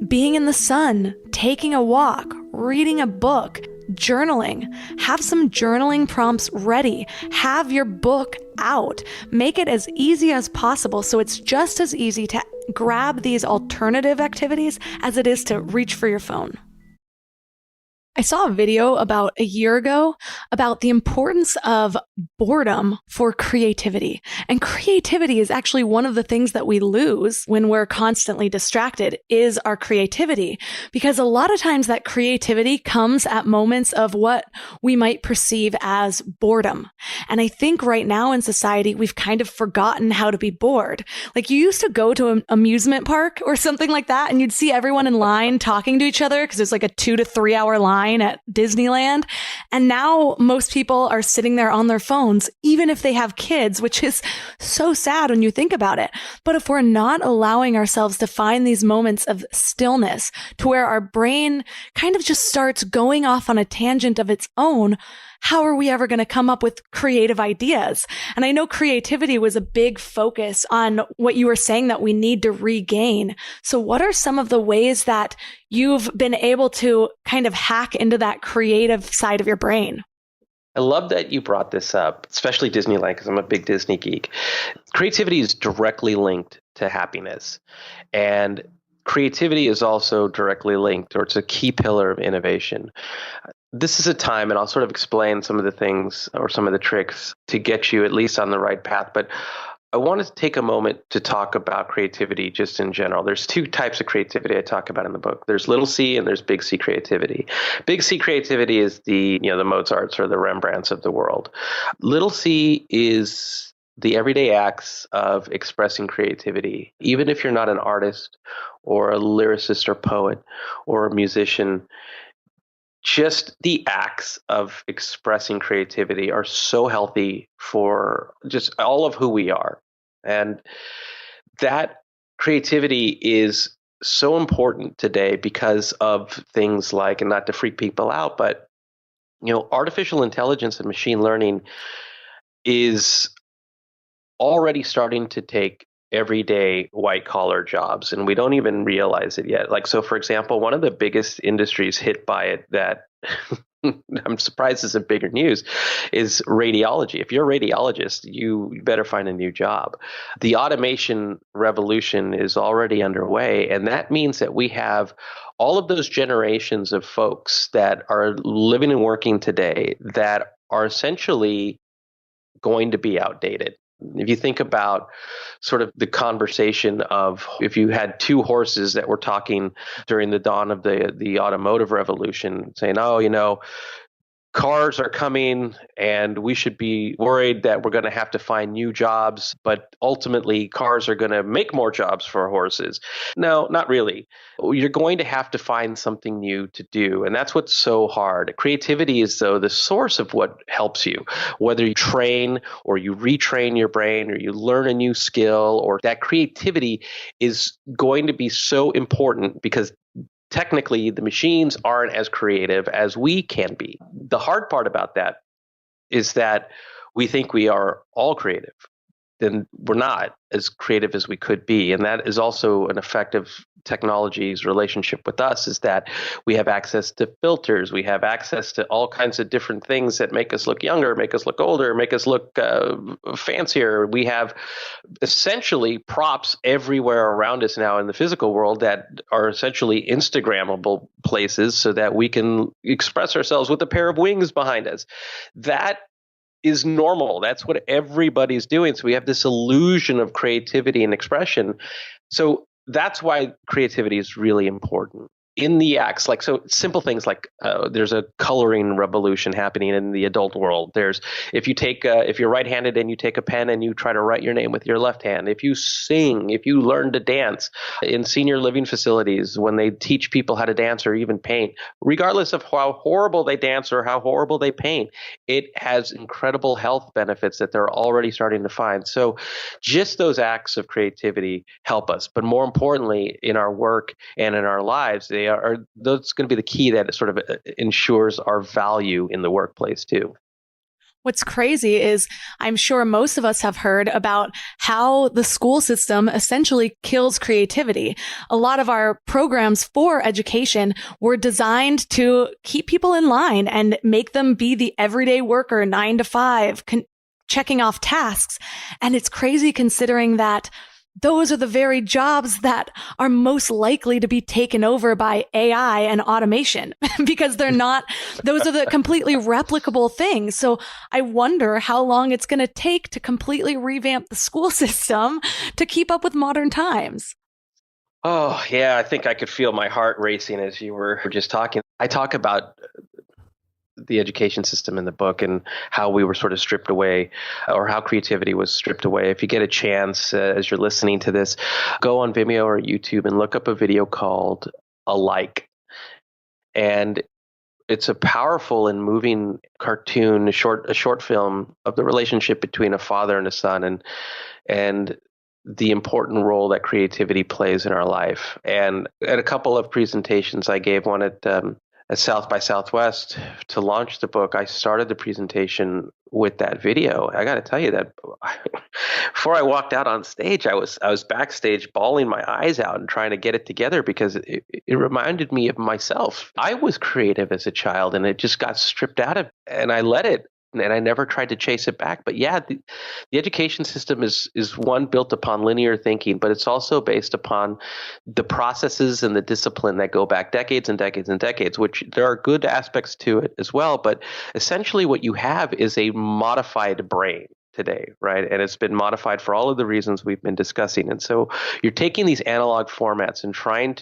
being in the sun, taking a walk, reading a book, journaling. Have some journaling prompts ready. Have your book out. Make it as easy as possible so it's just as easy to grab these alternative activities as it is to reach for your phone. I saw a video about a year ago about the importance of boredom for creativity. And creativity is actually one of the things that we lose when we're constantly distracted, is our creativity. Because a lot of times that creativity comes at moments of what we might perceive as boredom. And I think right now in society, we've kind of forgotten how to be bored. Like, you used to go to an amusement park or something like that, and you'd see everyone in line talking to each other because it's like a 2 to 3 hour line at Disneyland. And now most people are sitting there on their phones, even if they have kids, which is so sad when you think about it. But if we're not allowing ourselves to find these moments of stillness to where our brain kind of just starts going off on a tangent of its own, how are we ever going to come up with creative ideas? And I know creativity was a big focus on what you were saying that we need to regain. So what are some of the ways that you've been able to kind of hack into that creative side of your brain? I love that you brought this up, especially Disneyland, because I'm a big Disney geek. Creativity is directly linked to happiness. And creativity is also directly linked, or it's a key pillar of innovation. This is a time, and I'll sort of explain some of the things or some of the tricks to get you at least on the right path. But I want to take a moment to talk about creativity just in general. There's two types of creativity I talk about in the book. There's little c and there's big C creativity. Big C creativity is the Mozarts or the Rembrandts of the world. Little c is the everyday acts of expressing creativity. Even if you're not an artist or a lyricist or poet or a musician, just the acts of expressing creativity are so healthy for just all of who we are. And that creativity is so important today because of things like, and not to freak people out, but artificial intelligence and machine learning is already starting to take everyday white collar jobs, and we don't even realize it yet. Like, so for example, one of the biggest industries hit by it that I'm surprised isn't bigger news is radiology. If you're a radiologist, you better find a new job. The automation revolution is already underway, and that means that we have all of those generations of folks that are living and working today that are essentially going to be outdated. If you think about sort of the conversation of if you had two horses that were talking during the dawn of the automotive revolution, saying, cars are coming and we should be worried that we're going to have to find new jobs, but ultimately cars are going to make more jobs for horses. No, not really. You're going to have to find something new to do. And that's what's so hard. Creativity is, though, the source of what helps you, whether you train or you retrain your brain or you learn a new skill, or that creativity is going to be so important because technically, the machines aren't as creative as we can be. The hard part about that is that we think we are all creative. Then we're not as creative as we could be. And that is also an effect of technology's relationship with us, is that we have access to filters. We have access to all kinds of different things that make us look younger, make us look older, make us look fancier. We have essentially props everywhere around us now in the physical world that are essentially Instagrammable places so that we can express ourselves with a pair of wings behind us. That is normal. That's what everybody's doing. So we have this illusion of creativity and expression. So that's why creativity is really important. in the acts, like, so simple things like there's a coloring revolution happening in the adult world. There's, if you're right-handed and you take a pen and you try to write your name with your left hand, if you sing, if you learn to dance in senior living facilities, when they teach people how to dance or even paint, regardless of how horrible they dance or how horrible they paint, it has incredible health benefits that they're already starting to find. So just those acts of creativity help us. But more importantly, in our work and in our lives, that's going to be the key that sort of ensures our value in the workplace too. What's crazy is I'm sure most of us have heard about how the school system essentially kills creativity. A lot of our programs for education were designed to keep people in line and make them be the everyday worker, 9 to 5, checking off tasks. And it's crazy considering that those are the very jobs that are most likely to be taken over by AI and automation because those are the completely replicable things. So I wonder how long it's going to take to completely revamp the school system to keep up with modern times. Oh, yeah. I think I could feel my heart racing as you were just talking. I talk about the education system in the book and how we were sort of stripped away, or how creativity was stripped away. If you get a chance, as you're listening to this, go on Vimeo or YouTube and look up a video called Alike. And it's a powerful and moving cartoon, a short film of the relationship between a father and a son, and the important role that creativity plays in our life. And at a couple of presentations I gave, one at South by Southwest to launch the book, I started the presentation with that video. I got to tell you that before I walked out on stage, I was backstage bawling my eyes out and trying to get it together because it reminded me of myself. I was creative as a child and it just got stripped out of, and I let it. And I never tried to chase it back. But yeah, the education system is one built upon linear thinking, but it's also based upon the processes and the discipline that go back decades and decades and decades, which there are good aspects to it as well. But essentially what you have is a modified brain today, right? And it's been modified for all of the reasons we've been discussing. And so you're taking these analog formats and trying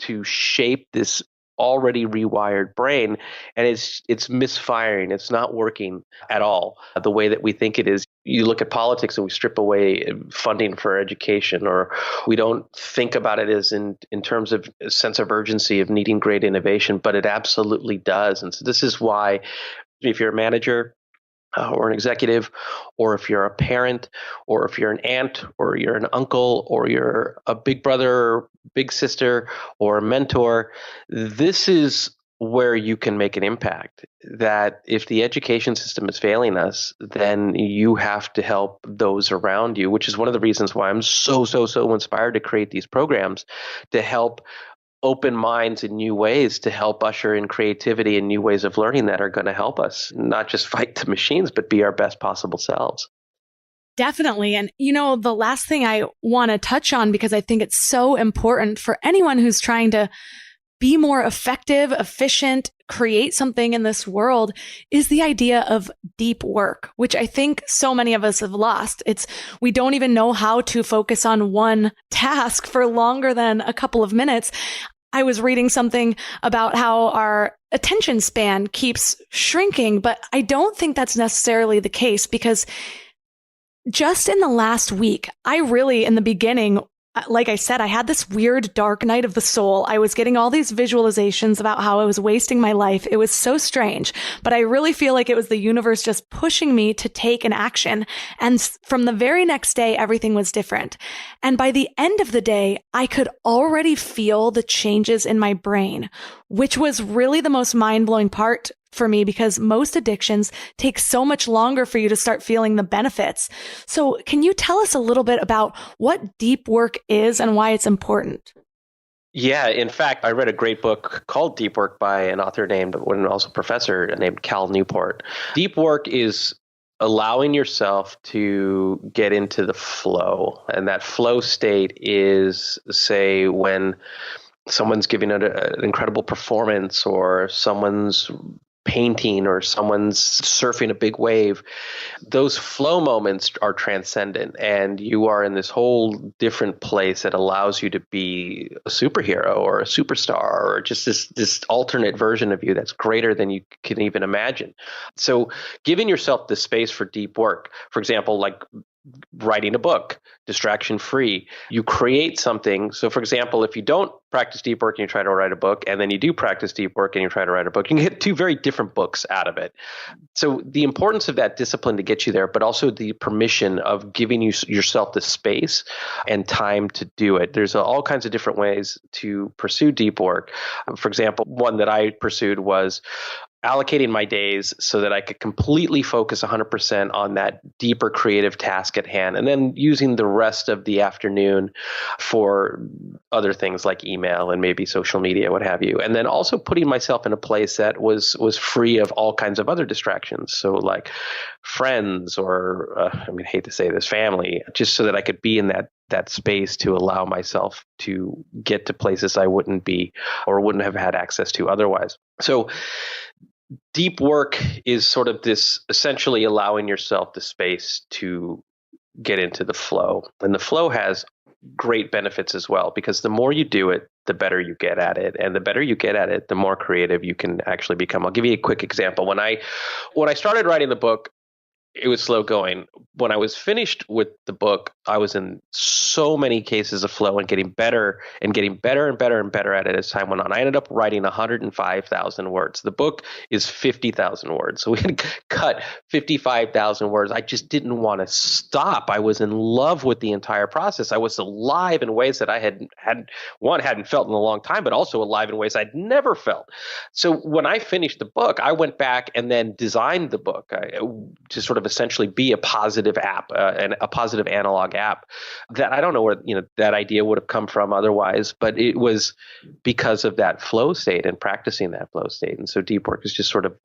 to shape this already rewired brain, and it's misfiring. It's not working at all the way that we think it is. You look at politics and we strip away funding for education, or we don't think about it as in terms of a sense of urgency of needing great innovation, but it absolutely does. And so this is why, if you're a manager or an executive, or if you're a parent, or if you're an aunt, or you're an uncle, or you're a big brother, or big sister, or a mentor, this is where you can make an impact. That if the education system is failing us, then you have to help those around you, which is one of the reasons why I'm so inspired to create these programs to help open minds in new ways, to help usher in creativity and new ways of learning that are going to help us not just fight the machines, but be our best possible selves. Definitely. And, the last thing I want to touch on, because I think it's so important for anyone who's trying to be more effective, efficient, create something in this world, is the idea of deep work, which I think so many of us have lost. We don't even know how to focus on one task for longer than a couple of minutes. I was reading something about how our attention span keeps shrinking, but I don't think that's necessarily the case, because just in the last week, in the beginning, like I said, I had this weird dark night of the soul. I was getting all these visualizations about how I was wasting my life. It was so strange, but I really feel like it was the universe just pushing me to take an action. And from the very next day, everything was different. And by the end of the day, I could already feel the changes in my brain, which was really the most mind-blowing part for me, because most addictions take so much longer for you to start feeling the benefits. So can you tell us a little bit about what deep work is and why it's important? Yeah, in fact, I read a great book called Deep Work by an author named, and also professor named Cal Newport. Deep work is allowing yourself to get into the flow. And that flow state is, say, when someone's giving an incredible performance, or someone's painting or someone's surfing a big wave. Those flow moments are transcendent, and you are in this whole different place that allows you to be a superhero or a superstar or just this alternate version of you that's greater than you can even imagine. So giving yourself the space for deep work, for example, like writing a book, distraction free, you create something. So for example, if you don't practice deep work and you try to write a book, and then you do practice deep work and you try to write a book, you can get two very different books out of it. So the importance of that discipline to get you there, but also the permission of giving yourself the space and time to do it. There's all kinds of different ways to pursue deep work. For example, one that I pursued was allocating my days so that I could completely focus 100% on that deeper creative task at hand, and then using the rest of the afternoon for other things like email and maybe social media, what have you. And then also putting myself in a place that was free of all kinds of other distractions. So like friends or, I hate to say this, family, just so that I could be in that space to allow myself to get to places I wouldn't be or wouldn't have had access to otherwise. So deep work is sort of this essentially allowing yourself the space to get into the flow. And the flow has great benefits as well, because the more you do it, the better you get at it. And the better you get at it, the more creative you can actually become. I'll give you a quick example. When I started writing the book, it was slow going. When I was finished with the book, I was in so many cases of flow and getting better and better at it as time went on. I ended up writing 105,000 words. The book is 50,000 words. So we had cut 55,000 words. I just didn't want to stop. I was in love with the entire process. I was alive in ways that I hadn't felt in a long time, but also alive in ways I'd never felt. So when I finished the book, I went back and then designed the book to sort of essentially be a positive app, and a positive analog app that I don't know where that idea would have come from otherwise, but it was because of that flow state and practicing that flow state. And so deep work is just sort of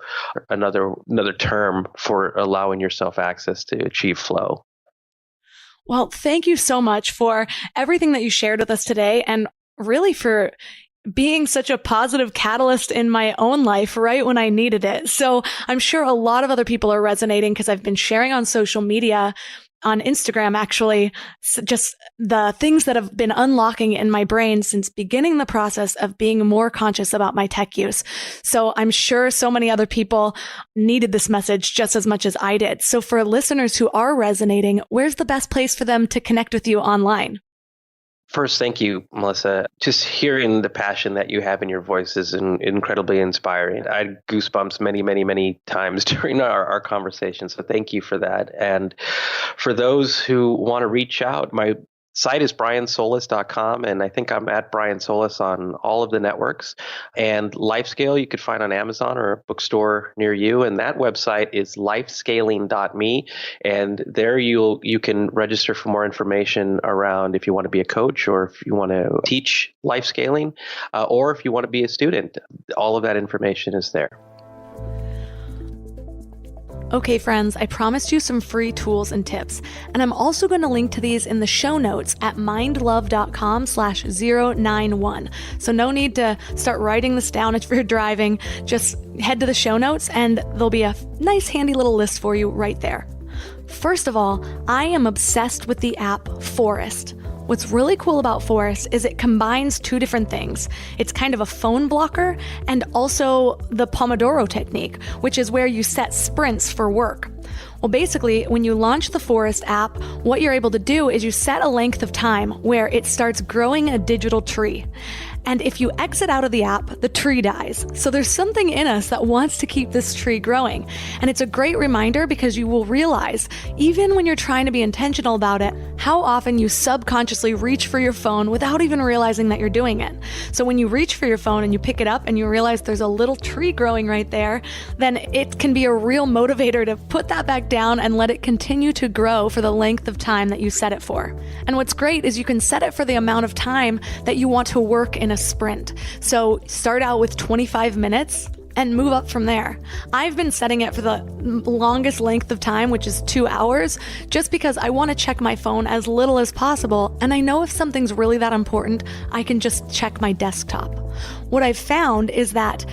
another term for allowing yourself access to achieve flow. Well, thank you so much for everything that you shared with us today, and really for being such a positive catalyst in my own life right when I needed it. So I'm sure a lot of other people are resonating, because I've been sharing on social media, on Instagram actually, just the things that have been unlocking in my brain since beginning the process of being more conscious about my tech use. So I'm sure so many other people needed this message just as much as I did. So for listeners who are resonating, where's the best place for them to connect with you online? First, thank you, Melissa. Just hearing the passion that you have in your voice is incredibly inspiring. I had goosebumps many, many, many times during our conversation. So thank you for that. And for those who want to reach out, my site is briansolis.com, and I think I'm at Brian Solis on all of the networks. And LifeScale you could find on Amazon or a bookstore near you, and that website is lifescaling.me, and there you can register for more information around if you want to be a coach, or if you want to teach life scaling, or if you want to be a student. All of that information is there. Okay, friends, I promised you some free tools and tips, and I'm also going to link to these in the show notes at mindlove.com/091. So no need to start writing this down if you're driving. Just head to the show notes and there'll be a nice handy little list for you right there. First of all, I am obsessed with the app Forest. What's really cool about Forest is it combines two different things. It's kind of a phone blocker and also the Pomodoro technique, which is where you set sprints for work. Well, basically, when you launch the Forest app, what you're able to do is you set a length of time where it starts growing a digital tree. And if you exit out of the app, the tree dies. So there's something in us that wants to keep this tree growing. And it's a great reminder, because you will realize, even when you're trying to be intentional about it, how often you subconsciously reach for your phone without even realizing that you're doing it. So when you reach for your phone and you pick it up and you realize there's a little tree growing right there, then it can be a real motivator to put that back down and let it continue to grow for the length of time that you set it for. And what's great is you can set it for the amount of time that you want to work in a sprint. So start out with 25 minutes and move up from there. I've been setting it for the longest length of time, which is 2 hours, just because I want to check my phone as little as possible. And I know if something's really that important, I can just check my desktop. What I've found is that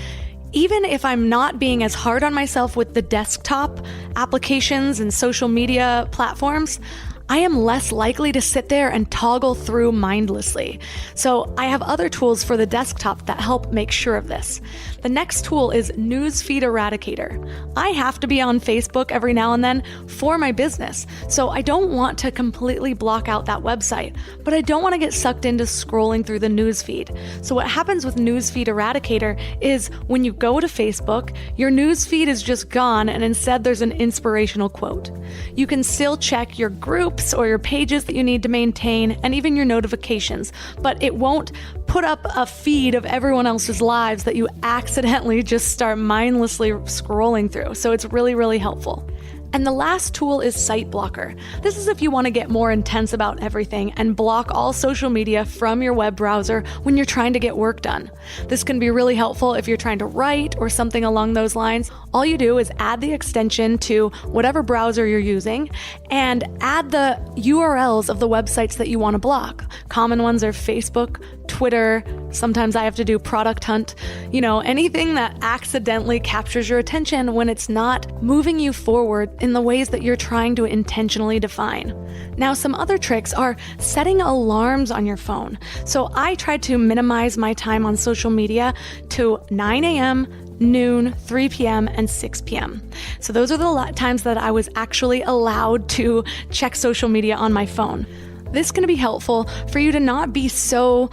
even if I'm not being as hard on myself with the desktop applications and social media platforms, I am less likely to sit there and toggle through mindlessly. So I have other tools for the desktop that help make sure of this. The next tool is Newsfeed Eradicator. I have to be on Facebook every now and then for my business, so I don't want to completely block out that website, but I don't want to get sucked into scrolling through the newsfeed. So what happens with Newsfeed Eradicator is when you go to Facebook, your newsfeed is just gone, and instead there's an inspirational quote. You can still check your groups or your pages that you need to maintain, and even your notifications, but it won't put up a feed of everyone else's lives that you accidentally just start mindlessly scrolling through. So it's really, really helpful. And the last tool is Site Blocker. This is if you want to get more intense about everything and block all social media from your web browser when you're trying to get work done. This can be really helpful if you're trying to write or something along those lines. All you do is add the extension to whatever browser you're using and add the URLs of the websites that you want to block. Common ones are Facebook, Twitter. Sometimes I have to do Product Hunt. Anything that accidentally captures your attention when it's not moving you forward in the ways that you're trying to intentionally define. Now, some other tricks are setting alarms on your phone. So I try to minimize my time on social media to 9 a.m., noon, 3 p.m., and 6 p.m. So those are the times that I was actually allowed to check social media on my phone. This can be helpful for you to not be so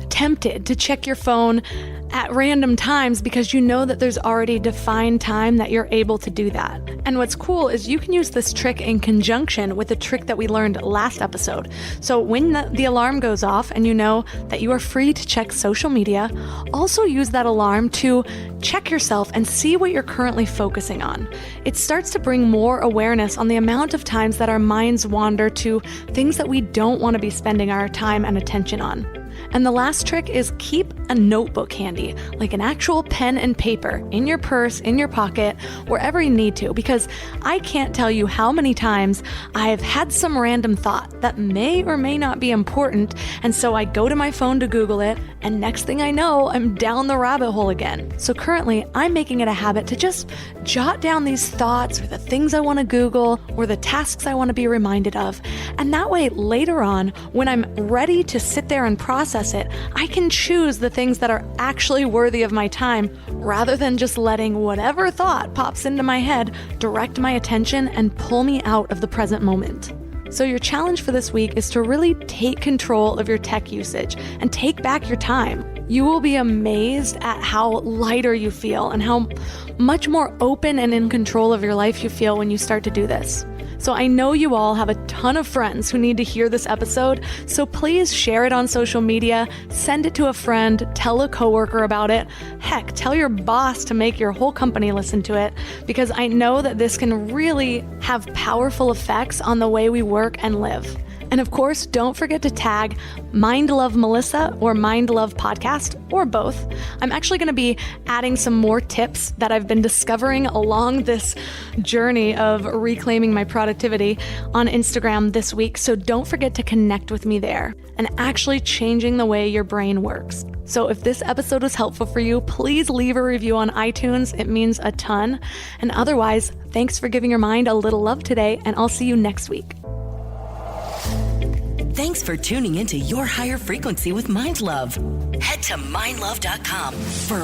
tempted to check your phone at random times because you know that there's already defined time that you're able to do that. And what's cool is you can use this trick in conjunction with the trick that we learned last episode. So when the alarm goes off and you know that you are free to check social media, also use that alarm to check yourself and see what you're currently focusing on. It starts to bring more awareness on the amount of times that our minds wander to things that we don't want to be spending our time and attention on. And the last trick is keep a notebook handy, like an actual pen and paper, in your purse, in your pocket, wherever you need to, because I can't tell you how many times I've had some random thought that may or may not be important, and so I go to my phone to Google it, and next thing I know, I'm down the rabbit hole again. So currently, I'm making it a habit to just jot down these thoughts or the things I want to Google or the tasks I want to be reminded of, and that way later on, when I'm ready to sit there and process it, I can choose the things that are actually worthy of my time rather than just letting whatever thought pops into my head direct my attention and pull me out of the present moment. So your challenge for this week is to really take control of your tech usage and take back your time. You will be amazed at how lighter you feel and how much more open and in control of your life you feel when you start to do this. So I know you all have a ton of friends who need to hear this episode, so please share it on social media, send it to a friend, tell a coworker about it. Heck, tell your boss to make your whole company listen to it, because I know that this can really have powerful effects on the way we work and live. And of course, don't forget to tag Mind Love Melissa or Mind Love Podcast, or both. I'm actually going to be adding some more tips that I've been discovering along this journey of reclaiming my productivity on Instagram this week. So don't forget to connect with me there and actually changing the way your brain works. So if this episode was helpful for you, please leave a review on iTunes. It means a ton. And otherwise, thanks for giving your mind a little love today, and I'll see you next week. Thanks for tuning into Your Higher Frequency with Mind Love. Head to mindlove.com for